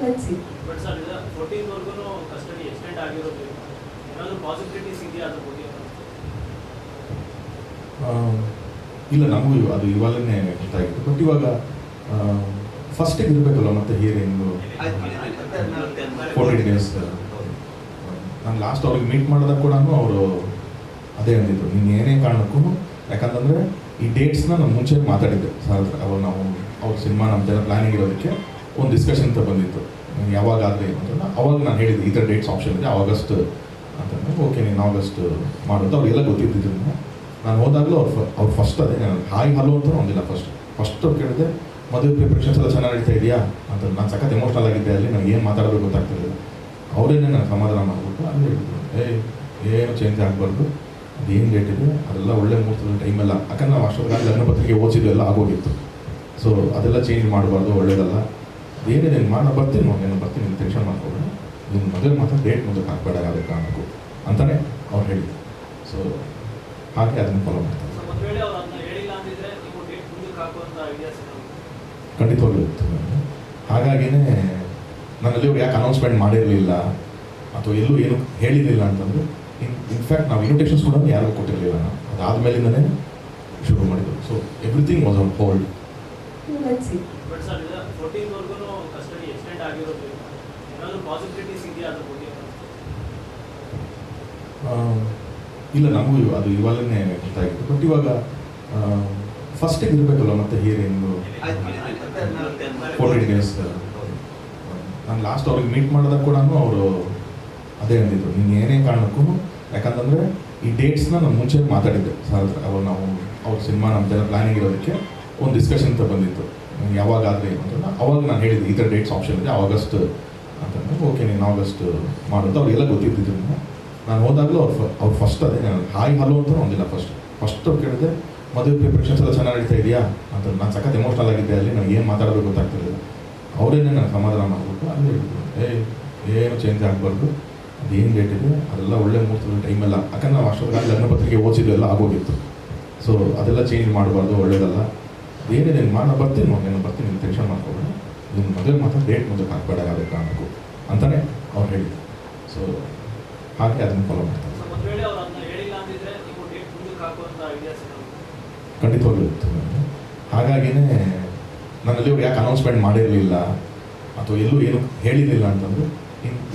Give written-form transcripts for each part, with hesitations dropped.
Let's see. But sir ಇದು 14 ವರೆಗೂ custody extend ಆಗಿರೋದು ಏನಾದರೂ ಪಾಸಿಬಿಲಿಟೀಸ್ ಇದೆಯಾ ಅದ್ರ ಬಗ್ಗೆ? ಇಲ್ಲ, ನಮಗೂ ಅದು ಇವಾಗಲೇ ಗೊತ್ತಾಗಿತ್ತು. ಬಟ್ ಇವಾಗ ಫಸ್ಟಿಗೆ ಇರಬೇಕಲ್ಲ ಮತ್ತೆ ಹಿಯರಿಂಗು 14 ಡೇಸ್. ನಾನು ಲಾಸ್ಟ್ ಅವ್ರಿಗೆ ಮೀಟ್ ಮಾಡಿದಾಗ ಕೂಡ ಅವರು ಅದೇ ಅಂದಿದ್ರು, ನೀನು ಏನೇ ಕಾರಣಕ್ಕೂ, ಯಾಕಂತಂದರೆ ಈ ಡೇಟ್ಸ್ನ ನಾನು ಮುಂಚೆ ಮಾತಾಡಿದ್ದೆ ಸರ್ ಹತ್ರ. ಅವಾಗ ನಾವು ಅವ್ರ ಸಿನಿಮಾ ನಮ್ಮದೆಲ್ಲ ಪ್ಲ್ಯಾನಿಂಗ್ ಇರೋದಕ್ಕೆ ಒಂದು ಡಿಸ್ಕಷನ್ ಅಂತ ಬಂದಿತ್ತು, ಯಾವಾಗ ಆಗಲಿ ಅಂತಂದ್ರೆ ಅವಾಗ ನಾನು ಹೇಳಿದ್ದೆ ಈ ಥರ ಡೇಟ್ಸ್ ಆಪ್ಷನ್ ಇದೆ ಆಗಸ್ಟ್ ಅಂತಂದರೆ. ಓಕೆ ನೀನು ಆಗಸ್ಟ್ ಮಾಡೋದು ಅವ್ರಿಗೆಲ್ಲ ಗೊತ್ತಿದ್ದಿದ್ದರಿಂದ ನಾನು ಹೋದಾಗಲೂ ಅವ್ರು ಫಸ್ಟ್ ಅದೇ ಹಾಯ್ ಹಲೋ ಅಂತ ಒಂದಿಲ್ಲ. ಫಸ್ಟ್ ಅವ್ರು ಕೇಳಿದೆ, ಮದುವೆ ಪ್ರಿಪ್ರೇಷನ್ಸ್ ಎಲ್ಲ ಚೆನ್ನಾಗಿ ನಡೀತಾ ಇದೆಯಾ ಅಂತ. ನಾನು ಸಖತ್ ಎಮೋಷ್ನಲ್ ಆಗಿದ್ದೆ ಅಲ್ಲಿ, ನನಗೆ ಏನು ಮಾತಾಡೋದು ಗೊತ್ತಾಗ್ತಿರಲಿಲ್ಲ. ಅವರೇನೇ ನಾನು ಸಮಾಧಾನ ಮಾಡಿಬಿಟ್ಟು ಅಲ್ಲಿ ಹೇಳಿದ್ರು, ಏನು ಚೇಂಜ್ ಆಗಬಾರ್ದು, ಅದೇನು ಡೇಟ್ ಇದೆ ಅದೆಲ್ಲ ಒಳ್ಳೆ ಮುಹೂರ್ತದ ಟೈಮೆಲ್ಲ. ಯಾಕಂದ್ರೆ ನಾವು ಅಷ್ಟೊತ್ತಿಗೆ ಲಗ್ನ ಪತ್ರಿಕೆ ಓದಿದ್ದು ಎಲ್ಲ ಆಗೋಗಿತ್ತು. ಸೊ ಅದೆಲ್ಲ ಚೇಂಜ್ ಮಾಡಬಾರ್ದು, ಒಳ್ಳೇದಲ್ಲ. ಅದೇನಿದೆ ನೀನು ನಾನು ಬರ್ತೀನಿ, ನಾನು ಬರ್ತೀನಿ, ನೀನು ಟೆನ್ಷನ್ ಮಾಡ್ಕೊಬೇಡ, ನಿನ್ನ ಮದುವೆ ಮಾತ್ರ ಡೇಟ್ ಮುಂದಕ್ಕೆ ಹಾಕಬೇಡ ಯಾವುದೇ ಕಾರಣಕ್ಕೂ ಅಂತಲೇ ಅವ್ರು ಹೇಳಿದ್ರು. ಸೊ ಹಾಗೆ ಅದನ್ನು ಫಾಲೋ ಮಾಡ್ತಾರೆ. ಖಂಡಿತವಾಗ್ಲೂ ಇತ್ತು. ಹಾಗಾಗಿನೇ ನನ್ನಲ್ಲಿ ಇವ್ರು ಯಾಕೆ ಅನೌನ್ಸ್ಮೆಂಟ್ ಮಾಡಿರಲಿಲ್ಲ ಅಥವಾ ಎಲ್ಲೂ ಏನು ಹೇಳಿರಲಿಲ್ಲ ಅಂತಂದರೆ, ಇನ್ಫ್ಯಾಕ್ಟ್ ನಾವು ಇನ್ವಿಟೇಷನ್ಸ್ ಕೂಡ ಯಾರಿಗೂ ಕೊಟ್ಟಿರಲಿಲ್ಲ. ನಾವು ಅದಾದಮೇಲಿಂದನೇ ಶುರು ಮಾಡಿದ್ರು. So everything was on hold. Let's see. But sir ಇದು 14 ವರೆಗೂ ಕಸ್ಟಡಿ ಎಕ್ಸ್ಟೆಂಡ್ ಆಗಿರೋದು ಏನಾದರೂ ಪಾಸಿಬಿಲಿಟೀಸ್ ಇದೆಯಾ ಅದ್ರ ಬಗ್ಗೆ? ಇಲ್ಲ, ನಮಗೂ ಅದು ಇವಾಗಲೇ ಗೊತ್ತಾಗಿತ್ತು. ಬಟ್ ಇವಾಗ ಫಸ್ಟಿಗೆ ಇರಬೇಕಲ್ಲ ಮತ್ತೆ ಹಿಯರಿಂಗು 14 ಡೇಸ್. ನಾನು ಲಾಸ್ಟ್ ಅವ್ರಿಗೆ ಮೀಟ್ ಮಾಡಿದಾಗ ಕೂಡ ಅವರು ಅದೇ ಅಂದಿದ್ರು, ನೀನು ಏನೇ ಕಾರಣಕ್ಕೂ, ಯಾಕಂತಂದರೆ ಈ ಡೇಟ್ಸ್ನ ನಾನು ಮುಂಚೆ ಮಾತಾಡಿದ್ದೆ ಸರ್ ಹತ್ರ. ಅವಾಗ ನಾವು ಅವ್ರ ಸಿನಿಮಾ ನಮ್ಮದೆಲ್ಲ ಪ್ಲ್ಯಾನಿಂಗ್ ಇರೋದಕ್ಕೆ ಒಂದು ಡಿಸ್ಕಷನ್ ಅಂತ ಬಂದಿತ್ತು, ಯಾವಾಗ ಆಗಲಿ ಅಂತಂದ್ರೆ ಅವಾಗ ನಾನು ಹೇಳಿದ್ದೆ ಈ ಥರ ಡೇಟ್ಸ್ ಆಪ್ಷನ್ ಇದೆ ಆಗಸ್ಟ್ ಅಂತಂದರೆ. ಓಕೆ ನೀನು ಆಗಸ್ಟ್ ಮಾಡೋದು ಅವ್ರಿಗೆಲ್ಲ ಗೊತ್ತಿದ್ದಿದ್ದರಿಂದ ನಾನು ಹೋದಾಗಲೂ ಅವ್ರು ಫಸ್ಟ್ ಅದೇ ಹಾಯ್ ಹಲೋ ಅಂತ ಒಂದಿಲ್ಲ. ಫಸ್ಟ್ ಅವ್ರು ಕೇಳಿದೆ, ಮದುವೆ ಪ್ರಿಪ್ರೇಷನ್ಸ್ ಎಲ್ಲ ಚೆನ್ನಾಗಿ ನಡೀತಾ ಇದೆಯಾ ಅಂತ. ನಾನು ಸಖತ್ ಎಮೋಷ್ನಲ್ ಆಗಿದ್ದೆ ಅಲ್ಲಿ, ನನಗೆ ಏನು ಮಾತಾಡೋದು ಗೊತ್ತಾಗ್ತಿರಲಿಲ್ಲ. ಅವರೇನೇ ನಾನು ಸಮಾಧಾನ ಮಾಡಿಬಿಟ್ಟು ಅಲ್ಲಿ ಹೇಳಿದ್ರು, ಏನು ಚೇಂಜ್ ಆಗಬಾರ್ದು, ಅದೇನು ಡೇಟ್ ಇದೆ ಅದೆಲ್ಲ ಒಳ್ಳೆ ಮುಹೂರ್ತದ ಟೈಮೆಲ್ಲ. ಯಾಕಂದ್ರೆ ನಾವು ಅಷ್ಟೊತ್ತಿಗೆ ಲಗ್ನ ಪತ್ರಿಕೆ ಓದಿದ್ದು ಎಲ್ಲ ಆಗೋಗಿತ್ತು. ಸೊ ಅದೆಲ್ಲ ಚೇಂಜ್ ಮಾಡಬಾರ್ದು, ಒಳ್ಳೇದಲ್ಲ. ಏನಿದೆ ನಾನು ಬರ್ತೀನಿ, ನಾನು ಬರ್ತೀನಿ, ನೀನು ಟೆನ್ಷನ್ ಮಾಡ್ಕೊಬೇಡ, ನಿನ್ನ ಮದುವೆ ಮಾತ್ರ ಡೇಟ್ ಮುಂದಕ್ಕೆ ಹಾಕಬೇಡ ಯಾವುದೇ ಕಾರಣಕ್ಕೂ ಅಂತಲೇ ಅವ್ರು ಹೇಳಿದ್ರು. ಸೊ ಹಾಗೆ ಅದನ್ನು ಫಾಲೋ ಮಾಡ್ತಾರೆ. ಖಂಡಿತವಾಗ್ಲೂ ಇತ್ತು. ಹಾಗಾಗಿನೇ ನನ್ನಲ್ಲಿ ಇವ್ರು ಯಾಕೆ ಅನೌನ್ಸ್ಮೆಂಟ್ ಮಾಡಿರಲಿಲ್ಲ ಅಥವಾ ಎಲ್ಲೂ ಏನು ಹೇಳಿರಲಿಲ್ಲ ಅಂತಂದರೆ,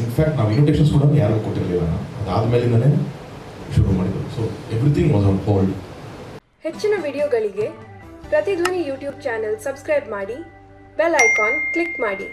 ಇನ್ಫ್ಯಾಕ್ಟ್ ನಾವು ಇನ್ವಿಟೇಷನ್ಸ್ ಕೂಡ ಯಾರಿಗೂ ಕೊಟ್ಟಿರಲಿಲ್ಲ. ನಾವು ಅದಾದಮೇಲಿಂದನೇ ಶುರು ಮಾಡಿದ್ರು. So everything was on hold. ಹೆಚ್ಚಿನ ವಿಡಿಯೋಗಳಿಗೆ ಪ್ರತಿಧ್ವನಿ ಯೂಟ್ಯೂಬ್ ಚಾನೆಲ್ ಸಬ್ಸ್ಕ್ರೈಬ್ ಮಾಡಿ, ಬೆಲ್ ಐಕಾನ್ ಕ್ಲಿಕ್ ಮಾಡಿ.